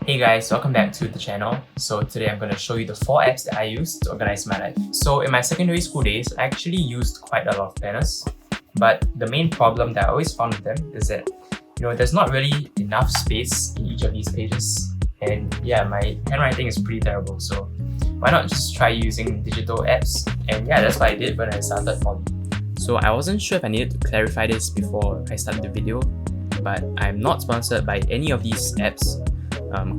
Hey guys, welcome back to the channel. So today I'm going to show you the 4 apps that I use to organize my life. So in my secondary school days, I actually used quite a lot of planners. But the main problem that I always found with them is that, there's not really enough space in each of these pages. And yeah, my handwriting is pretty terrible. So why not just try using digital apps? And yeah, that's what I did when I started poly. So I wasn't sure if I needed to clarify this before I started the video, but I'm not sponsored by any of these apps.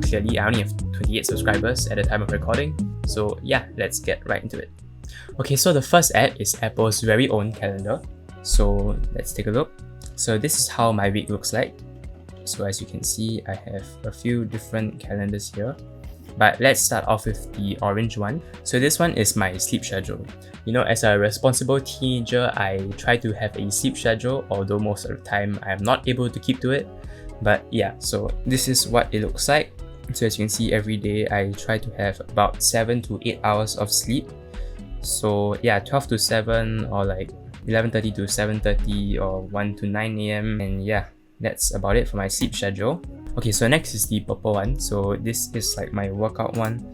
Clearly, I only have 28 subscribers at the time of recording, so yeah, let's get right into it. Okay, so the first app is Apple's very own calendar. So let's take a look. So this is how my week looks like. So as you can see, I have a few different calendars here. But let's start off with the orange one. So this one is my sleep schedule. As a responsible teenager, I try to have a sleep schedule, although most of the time I am not able to keep to it. But yeah, so this is what it looks like. So as you can see, every day I try to have about 7 to 8 hours of sleep. So yeah, 12 to 7 or like 11:30 to 7:30 or 1 to 9 a.m. And yeah, that's about it for my sleep schedule. Okay, so next is the purple one. So this is like my workout one.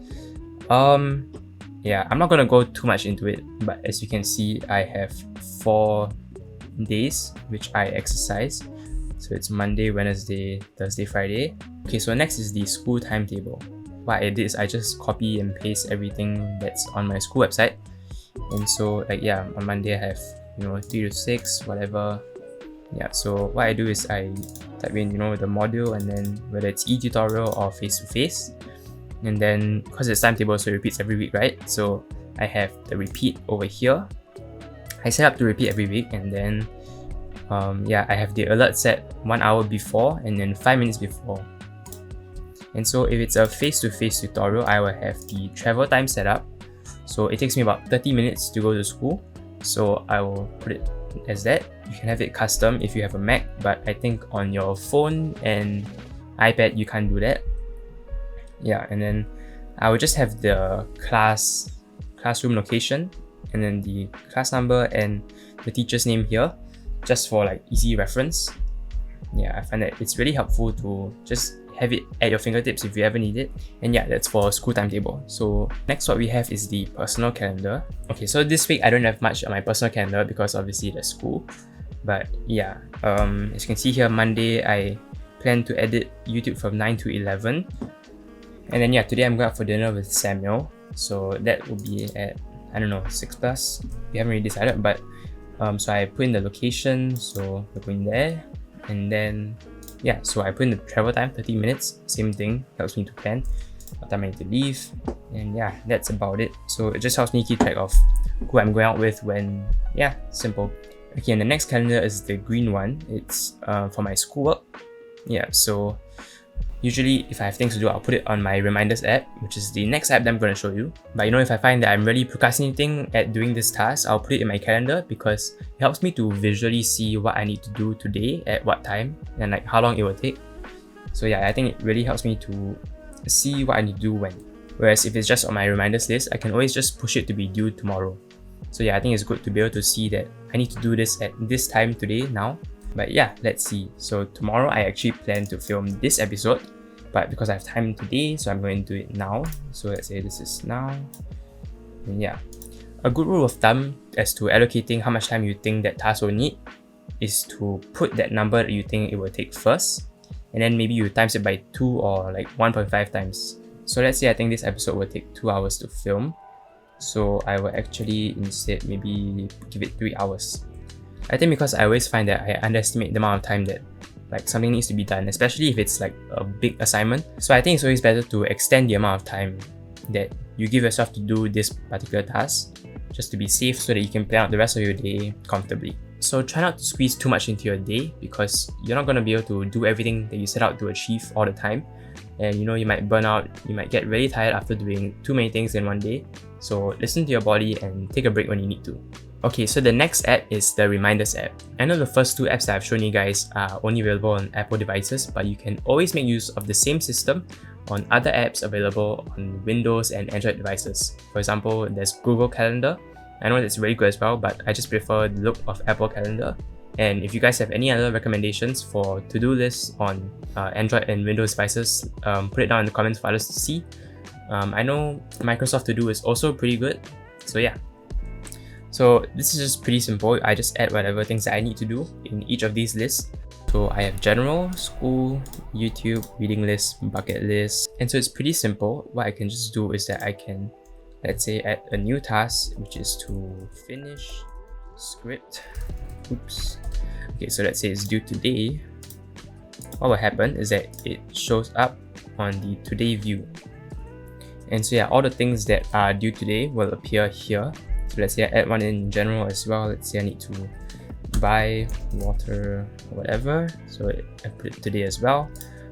Yeah, I'm not gonna go too much into it, but as you can see, I have 4 days which I exercise. So it's Monday, Wednesday, Thursday, Friday. Okay, so next is the school timetable. What I did is I just copy and paste everything that's on my school website. And so like yeah, on Monday I have 3 to 6, whatever. Yeah, so what I do is I type in the module, and then whether it's e-tutorial or face-to-face. And then because it's timetable, so it repeats every week, right? So I have the repeat over here. I set up to repeat every week, and then yeah, I have the alert set 1 hour before and then 5 minutes before. And so if it's a face-to-face tutorial, I will have the travel time set up. So it takes me about 30 minutes to go to school. So I will put it as that. You can have it custom if you have a Mac, but I think on your phone and iPad you can't do that. Yeah, and then I will just have the classroom location, and then the class number and the teacher's name here, just for like easy reference. Yeah, I find that it's really helpful to just have it at your fingertips if you ever need it. And yeah, that's for school timetable. So next what we have is the personal calendar. Okay, so this week I don't have much on my personal calendar because obviously there's school. But yeah, as you can see here, Monday I plan to edit YouTube from 9 to 11. And then yeah, today I'm going out for dinner with Samuel. So that will be at, I don't know, 6 plus. We haven't really decided, but so I put in the location, so we're going there. And then yeah, so I put in the travel time, 30 minutes, same thing, helps me to plan what time I need to leave. And yeah, that's about it. So it just helps me keep track of who I'm going out with when, yeah, simple. Okay, and the next calendar is the green one. It's for my schoolwork. Yeah, so usually if I have things to do, I'll put it on my reminders app, which is the next app that I'm going to show you. But if I find that I'm really procrastinating at doing this task, I'll put it in my calendar because it helps me to visually see what I need to do today at what time and like how long it will take. So yeah, I think it really helps me to see what I need to do when. Whereas if it's just on my reminders list, I can always just push it to be due tomorrow. So yeah, I think it's good to be able to see that I need to do this at this time today now. But yeah, let's see. So tomorrow I actually plan to film this episode, but because I have time today, so I'm going to do it now. So let's say this is now. And yeah, a good rule of thumb as to allocating how much time you think that task will need is to put that number that you think it will take first, and then maybe you times it by 2 or like 1.5 times. So let's say I think this episode will take 2 hours to film. So I will actually instead maybe give it 3 hours. I think because I always find that I underestimate the amount of time that like something needs to be done, especially if it's like a big assignment. So I think it's always better to extend the amount of time that you give yourself to do this particular task, just to be safe so that you can plan out the rest of your day comfortably. So try not to squeeze too much into your day because you're not going to be able to do everything that you set out to achieve all the time. And you might burn out, you might get really tired after doing too many things in one day. So listen to your body and take a break when you need to. Okay, so the next app is the Reminders app. I know the first 2 apps that I've shown you guys are only available on Apple devices, but you can always make use of the same system on other apps available on Windows and Android devices. For example, there's Google Calendar. I know that's really good as well, but I just prefer the look of Apple Calendar. And if you guys have any other recommendations for to-do lists on Android and Windows devices, put it down in the comments for others to see. I know Microsoft To Do is also pretty good, so yeah. So this is just pretty simple. I just add whatever things that I need to do in each of these lists. So I have general, school, YouTube, reading list, bucket list. And so it's pretty simple. What I can just do is that I can, let's say, add a new task, which is to finish script. Oops. Okay, so let's say it's due today. What will happen is that it shows up on the today view. And so yeah, all the things that are due today will appear here. So let's say I add one in general as well. Let's say I need to buy water or whatever. So I put it today as well.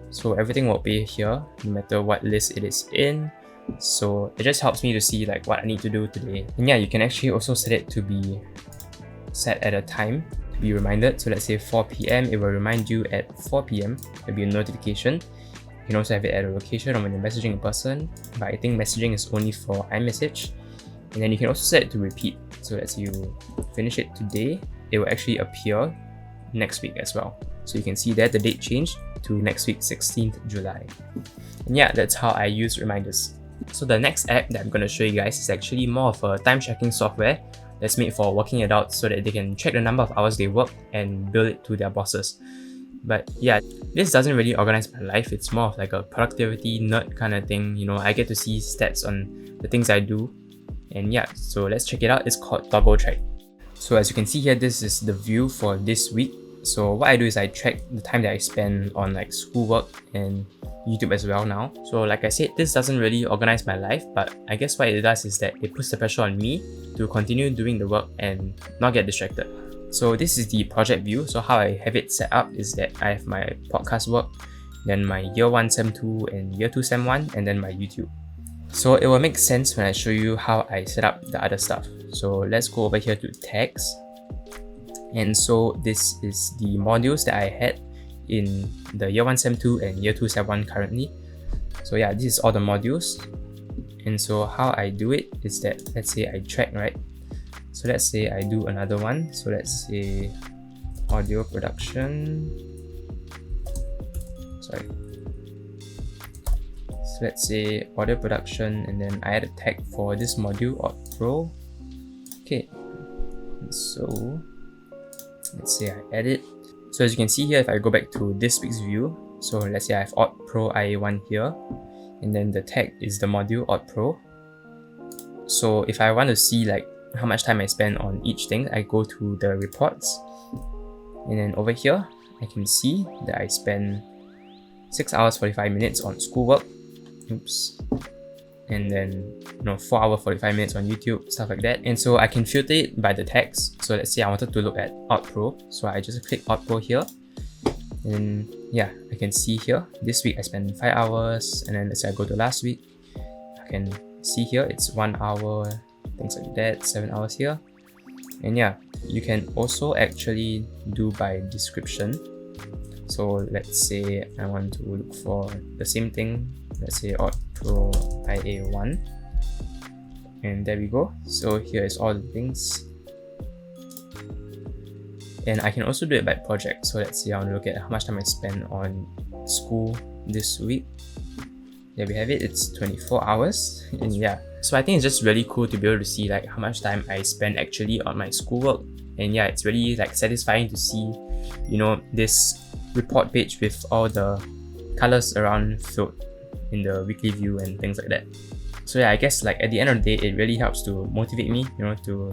So everything will appear here, no matter what list it is in. So it just helps me to see like what I need to do today. And yeah, you can actually also set it to be set at a time to be reminded. So let's say 4 p.m. it will remind you at 4 p.m. There'll be a notification. You can also have it at a location or when you're messaging a person, but I think messaging is only for iMessage. And then you can also set it to repeat. So let's say you finish it today, it will actually appear next week as well. So you can see that the date changed to next week, 16th July. And yeah, that's how I use reminders. So the next app that I'm going to show you guys is actually more of a time tracking software that's made for working adults so that they can track the number of hours they work and bill it to their bosses. But yeah, this doesn't really organize my life. It's more of like a productivity nerd kind of thing. You know, I get to see stats on the things I do. And yeah, so let's check it out. It's called Toggl Track. So as you can see here, this is the view for this week. So what I do is I track the time that I spend on like schoolwork and YouTube as well now. So like I said, this doesn't really organize my life, but I guess what it does is that it puts the pressure on me to continue doing the work and not get distracted. So this is the project view. So how I have it set up is that I have my podcast work, then my year 1 sem 2 and year 2 sem 1, and then my YouTube. So it will make sense when I show you how I set up the other stuff. So let's go over here to tags. And so this is the modules that I had in the year 1 sem 2 and year 2 sem 1 currently. So yeah, this is all the modules. And so how I do it is that, let's say I track, right? So let's say I do another one. So let's say audio production. Sorry. So let's say audio production, and then I add a tag for this module, Audio Pro. Okay. And so let's say I edit. So as you can see here, if I go back to this week's view, so let's say I have Audio Pro IA1 here, and then the tag is the module Audio Pro. So if I want to see like how much time I spend on each thing, I go to the reports, and then over here I can see that I spend 6 hours 45 minutes on schoolwork. Oops. And then 4 hours 45 minutes on YouTube, stuff like that. And so I can filter it by the tags. So let's say I wanted to look at Audio Pro, so I just click Audio Pro here, and yeah, I can see here this week I spent 5 hours, and then let's say I go to last week, I can see here it's 1 hour, things like that, 7 hours here. And yeah, you can also actually do by description. So let's say I want to look for the same thing, let's say Audio Pro IA1, and there we go. So here is all the things, and I can also do it by project. So let's say I want to look at how much time I spend on school this week. There we have it, it's 24 hours. And yeah, so I think it's just really cool to be able to see like how much time I spend actually on my schoolwork. And yeah, it's really like satisfying to see, this report page with all the colors around filled in the weekly view and things like that. So yeah, I guess like at the end of the day, it really helps to motivate me, to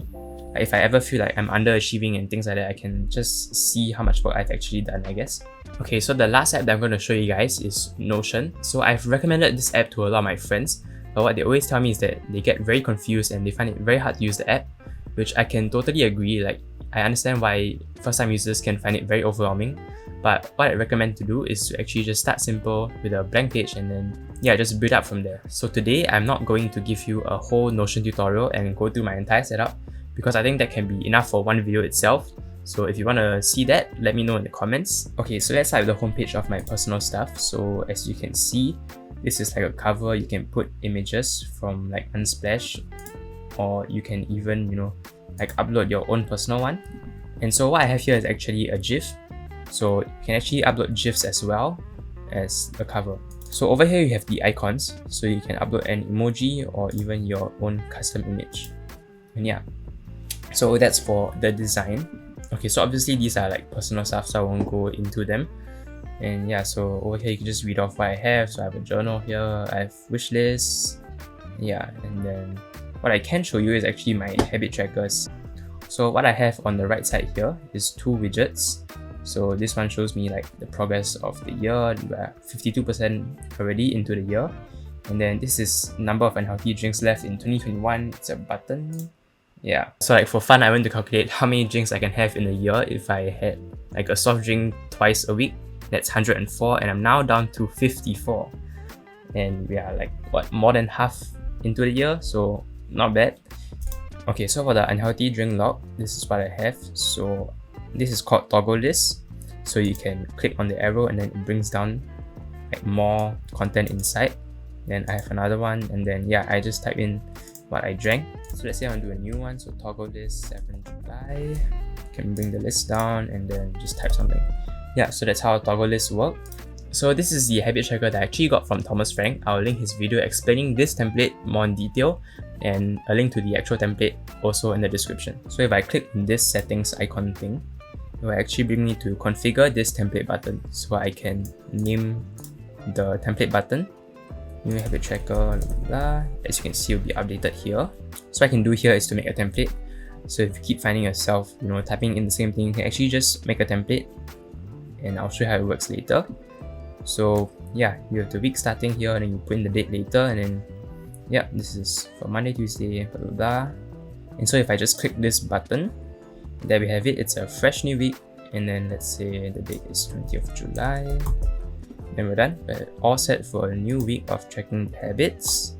if I ever feel like I'm underachieving and things like that, I can just see how much work I've actually done, I guess. Okay, so the last app that I'm going to show you guys is Notion. So I've recommended this app to a lot of my friends, but what they always tell me is that they get very confused and they find it very hard to use the app, which I can totally agree. Like, I understand why first-time users can find it very overwhelming, but what I recommend to do is to actually just start simple with a blank page and then just build up from there. So today, I'm not going to give you a whole Notion tutorial and go through my entire setup, because I think that can be enough for one video itself. So if you want to see that, let me know in the comments. Okay, so let's start with the homepage of my personal stuff. So as you can see, this is like a cover. You can put images from like Unsplash, or you can even, like upload your own personal one. And so what I have here is actually a GIF. So you can actually upload GIFs as well as a cover. So over here you have the icons, so you can upload an emoji or even your own custom image. And yeah, so that's for the design. Okay, so obviously these are like personal stuff, so I won't go into them. And yeah, so over here you can just read off what I have. So I have a journal here, I have wish lists, yeah, and then what I can show you is actually my habit trackers. So what I have on the right side here is two widgets. So this one shows me like the progress of the year. We're 52% already into the year. And then this is number of unhealthy drinks left in 2021. It's a button. Yeah. So like for fun, I went to calculate how many drinks I can have in a year if I had like a soft drink twice a week. That's 104, and I'm now down to 54. And we are like, what, more than half into the year, so not bad. Okay, so for the unhealthy drink log, this is what I have. So this is called Toggl list. So you can click on the arrow and then it brings down like more content inside. Then I have another one, and then yeah, I just type in what I drank. So let's say I want to do a new one. So Toggl list 7 July. Can bring the list down and then just type something. Yeah, so that's how Toggl lists work. So this is the habit tracker that I actually got from Thomas Frank. I'll link his video explaining this template more in detail, and a link to the actual template also in the description. So if I click on this settings icon thing, it will actually bring me to configure this template button. So I can name the template button new habit tracker, blah, blah, blah. As you can see, it will be updated here. So what I can do here is to make a template. So if you keep finding yourself, typing in the same thing, you can actually just make a template, and I'll show you how it works later. So yeah, you have the week starting here, and then you put in the date later, and then yeah, this is for Monday, Tuesday, blah, blah, blah. And so if I just click this button, there we have it. It's a fresh new week, and then let's say the date is 20th of July. Then we're done. We're all set for a new week of tracking habits.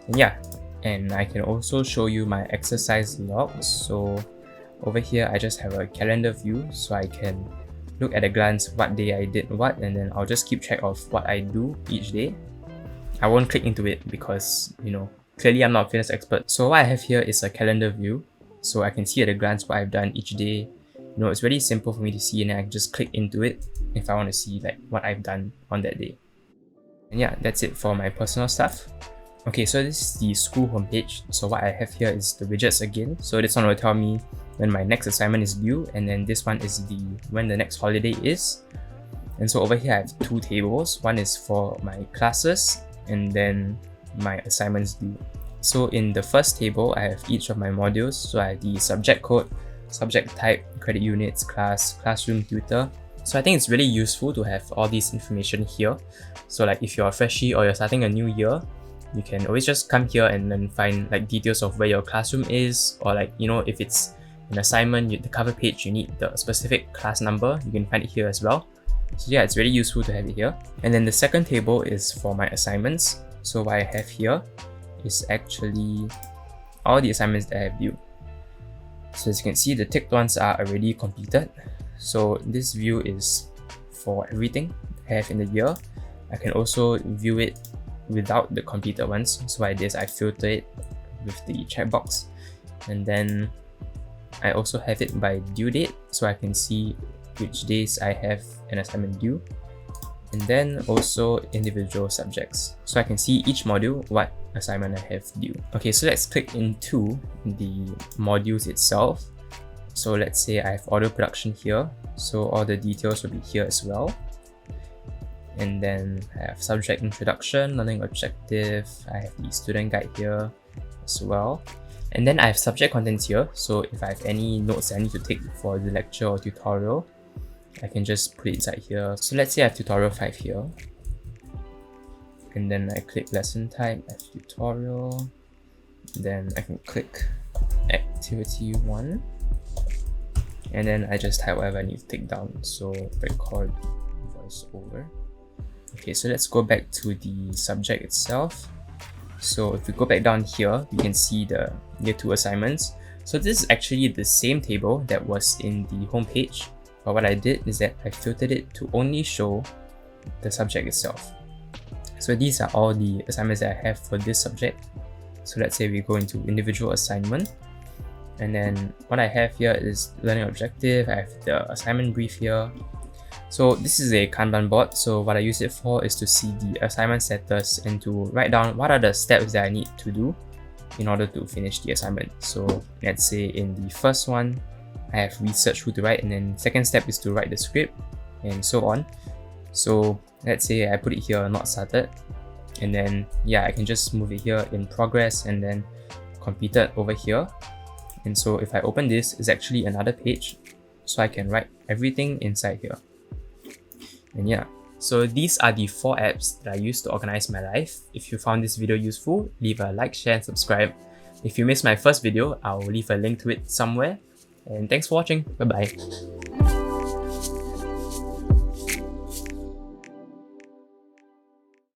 And yeah, and I can also show you my exercise logs. So over here, I just have a calendar view, so I can look at a glance what day I did what, and then I'll just keep track of what I do each day. I won't click into it because, clearly I'm not a fitness expert. So what I have here is a calendar view, so I can see at a glance what I've done each day. It's really simple for me to see, and I can just click into it if I want to see like what I've done on that day. And yeah, that's it for my personal stuff. Okay, so this is the school homepage. So what I have here is the widgets again. So this one will tell me when my next assignment is due, and then this one is when the next holiday is. And so over here I have two tables. One is for my classes, and then my assignments due. So in the first table, I have each of my modules. So I have the subject code, subject type, credit units, class, classroom, tutor. So I think it's really useful to have all this information here. So like if you're a freshie or you're starting a new year, you can always just come here and then find like details of where your classroom is, or like, if it's an assignment, the cover page, you need the specific class number, you can find it here as well. So yeah, it's really useful to have it here. And then the second table is for my assignments. So what I have here is actually all the assignments that I have due. So as you can see, the ticked ones are already completed. So this view is for everything I have in the year. I can also view it without the completed ones. So what I did is I filter it with the checkbox, and then I also have it by due date, so I can see which days I have an assignment due, and then also individual subjects, so I can see each module what assignment I have due. Okay, so let's click into the modules itself. So let's say I have audio production here, so all the details will be here as well. And then I have subject introduction, learning objective, I have the student guide here as well. And then I have subject contents here, so if I have any notes I need to take for the lecture or tutorial, I can just put it inside here. So let's say I have tutorial 5 here. And then I click lesson type, I have tutorial. Then I can click activity 1. And then I just type whatever I need to take down. So record voiceover. Okay, so let's go back to the subject itself. So if we go back down here, we can see the year 2 assignments. So this is actually the same table that was in the home page, but what I did is that I filtered it to only show the subject itself. So these are all the assignments that I have for this subject. So let's say we go into individual assignment, And then what I have here is learning objective. I have the assignment brief here. So this is a Kanban board. So what I use it for is to see the assignment status and to write down what are the steps that I need to do in order to finish the assignment. So let's say in the first one, I have researched who to write, and then second step is to write the script, and so on. So let's say I put it here, not started, and then yeah, I can just move it here in progress and then completed over here. And so if I open this, it's actually another page, so I can write everything inside here. And yeah, so these are the 4 apps that I use to organize my life. If you found this video useful, leave a like, share, and subscribe. If you missed my first video, I'll leave a link to it somewhere. And thanks for watching. Bye bye.